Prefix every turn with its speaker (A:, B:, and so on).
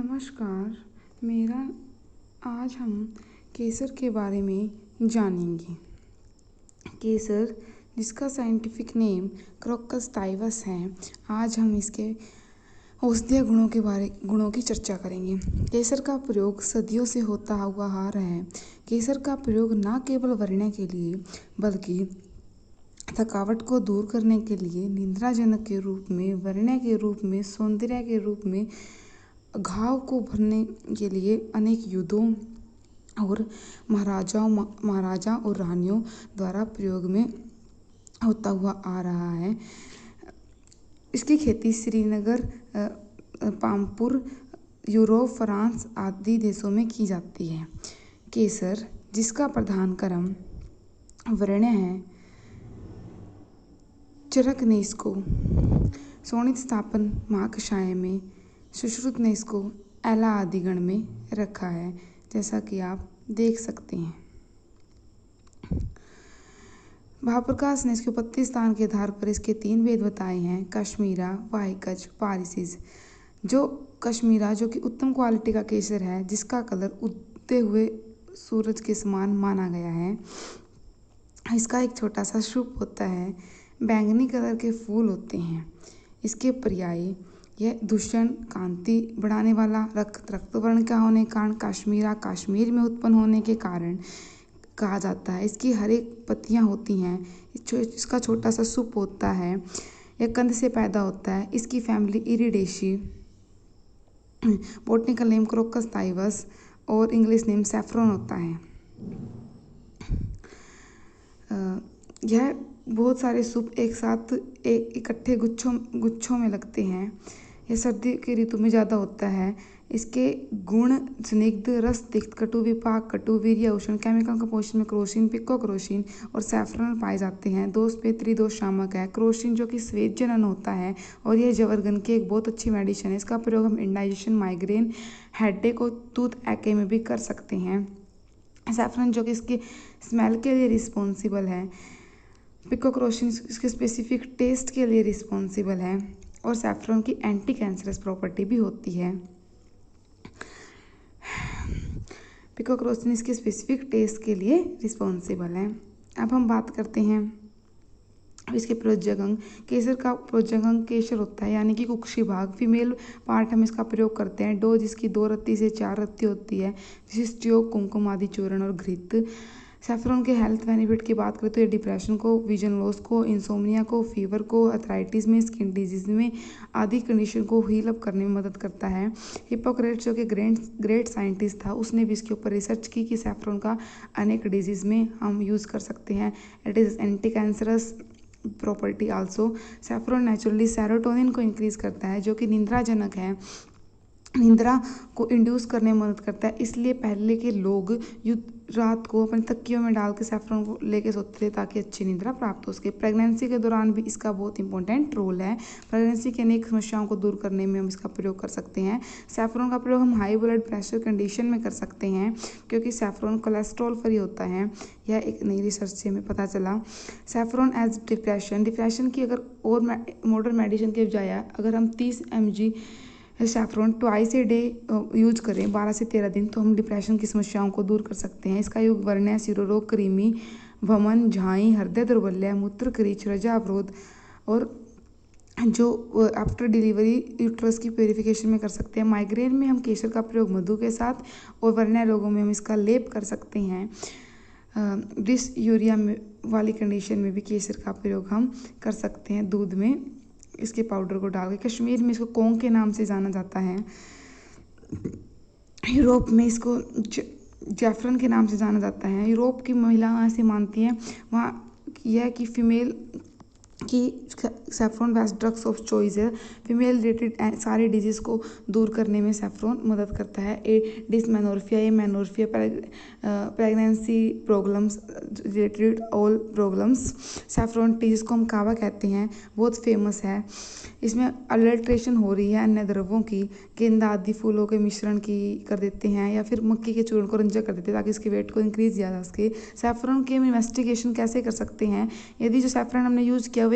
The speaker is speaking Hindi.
A: नमस्कार। मेरा आज हम केसर के बारे में जानेंगे। केसर, जिसका साइंटिफिक नेम क्रोकस टाइवस है, आज हम इसके औषधीय गुणों की चर्चा करेंगे। केसर का प्रयोग सदियों से होता हुआ आ रहा है। केसर का प्रयोग न केवल वर्ण के लिए बल्कि थकावट को दूर करने के लिए, निद्राजनक के रूप में, वर्ण के रूप में, सौंदर्य के रूप में, घाव को भरने के लिए अनेक युद्धों और महाराजा और रानियों द्वारा प्रयोग में होता हुआ आ रहा है। इसकी खेती श्रीनगर, पामपुर, यूरोप, फ्रांस आदि देशों में की जाती है। केसर, जिसका प्रधान क्रम वर्ण है, चरक ने इसको शोणित स्थापन महाकषाय में, सुश्रुत ने इसको एला आदि गण में रखा है, जैसा कि आप देख सकते हैं। भावप्रकाश ने इसके उत्पत्ति स्थान के आधार पर इसके 3 भेद बताए हैं: कश्मीरा, वाहिकच, पारिसिस। जो कश्मीरा, जो कि उत्तम क्वालिटी का केसर है, जिसका कलर उगते हुए सूरज के समान माना गया है। इसका एक छोटा सा शुभ होता है, बैंगनी कलर के फूल होते हैं। इसके पर्याय यह दूषण, कांति बढ़ाने वाला, रक्त वर्ण का होने के कारण कश्मीरा, कश्मीर में उत्पन्न होने के कारण कहा जाता है। इसकी हर एक पत्तियां होती हैं। इसका छोटा सा सूप होता है। यह कंद से पैदा होता है। इसकी फैमिली इरिडेशी, बॉटनिकल नेम क्रोकस टाइवस और इंग्लिश नेम सैफ्रॉन होता है। यह बहुत सारे सूप एक साथ इकट्ठे गुच्छों में लगते हैं। यह सर्दी की ऋतु में ज़्यादा होता है। इसके गुण स्निग्ध, रस तिक्त, कटु विपाक, कटु वीर्य, उष्ण, केमिकल कंपोजिशन में क्रोसिन, पिको क्रोसिन और सैफ्रॉन पाए जाते हैं। दोष पे त्रिदोष शामक है। क्रोसिन जो कि श्वेत जनन होता है और यह जवर्गन की एक बहुत अच्छी मेडिसिन है। इसका प्रयोग हम इंडाइजेशन, माइग्रेन, हेडेक और टूथ एक्ने में भी कर सकते हैं। सैफ्रॉन जो कि इसकी स्मेल के लिए रिस्पॉन्सिबल है। पिकोक्रोसिन इसके स्पेसिफिक टेस्ट के लिए रिस्पॉन्सिबल है और सैफ्रॉन की एंटी कैंसरस प्रॉपर्टी भी होती है। पिकोक्रोसिन इसके स्पेसिफिक टेस्ट के लिए रिस्पॉन्सिबल है। अब हम बात करते हैं इसके प्रयोजक। केसर का प्रयोजक केसर होता है, यानी कि कुक्षी भाग, फीमेल पार्ट हम इसका प्रयोग करते हैं। डोज इसकी 2 रत्ती से 4 रत्ती होती है। विशिष्ट योग, कुमकुम आदि चूर्ण और घृत। सैफ्रॉन के हेल्थ बेनिफिट की बात करें तो ये डिप्रेशन को, विजन लॉस को, इंसोम्निया को, फीवर को, अर्थराइटिस में, स्किन डिजीज में आदि कंडीशन को हील अप करने में मदद करता है। हिप्पोक्रेट्स जो कि ग्रेट साइंटिस्ट था, उसने भी इसके ऊपर रिसर्च की कि सैफ्रॉन का अनेक डिजीज में हम यूज़ कर सकते हैं। It is anti cancerous property also. Saffron naturally serotonin को इंक्रीज करता है, जो कि निंद्राजनक है, निंद्रा को इंड्यूस करने में मदद करता है। इसलिए पहले के लोग रात को अपने तकियों में डाल के सैफ्रॉन को लेके सोते थे ताकि अच्छी निंद्रा प्राप्त हो सके। प्रेगनेंसी के दौरान भी इसका बहुत इंपॉर्टेंट रोल है। प्रेगनेंसी की अनेक समस्याओं को दूर करने में हम इसका प्रयोग कर सकते हैं। सैफ्रॉन का प्रयोग हम हाई ब्लड प्रेशर कंडीशन में कर सकते हैं, क्योंकि सैफ्रॉन कोलेस्ट्रॉल फ्री होता है। यह एक नई रिसर्च से हमें पता चला। सैफ्रॉन एज डिप्रेशन की अगर और मॉडर्न मेडिसिन के बजाय अगर हम 30 mg saffron twice a day use करें 12 से 13 दिन, तो हम डिप्रेशन की समस्याओं को दूर कर सकते हैं। इसका योग वर्ण है सिरोरोग, कृमि, वमन, झाई, हृदय दौर्बल्य, मूत्र क्रीच, रजा अवरोध और जो आफ्टर डिलीवरी यूट्रस की प्योरिफिकेशन में कर सकते हैं। माइग्रेन में हम केसर का प्रयोग मधु के साथ और वर्ण रोगों में हम इसका लेप कर सकते हैं। डिसयूरिया वाली कंडीशन में भी केसर का प्रयोग हम कर सकते हैं। दूध में इसके पाउडर को डाल के, कश्मीर में इसको कोंग के नाम से जाना जाता है। यूरोप में इसको जैफरन के नाम से जाना जाता है। यूरोप की महिलाएं ऐसे मानती हैं वहाँ यह कि फीमेल की saffron best drugs of choice है। फीमेल रिलेटेड सारे डिजीज़ को दूर करने में सैफ्रॉन मदद करता है। Dysmenorrhoea, menorrhoea, pregnancy problems related all problems. Saffron tea, जिसको हम कावा कहते हैं, बहुत फेमस है। इसमें अल्ट्रेशन हो रही है अन्य द्रव्यों की, गेंदा आदि फूलों के मिश्रण की कर देते हैं, या फिर मक्की के चूर्ण को रंजक कर देते हैं ताकि इसके वेट को इंक्रीज किया जा सके। सैफ्रॉन की हम इन्वेस्टिगेशन कैसे कर सकते हैं? यदि जो सैफ्रॉन हमने यूज़ किया वो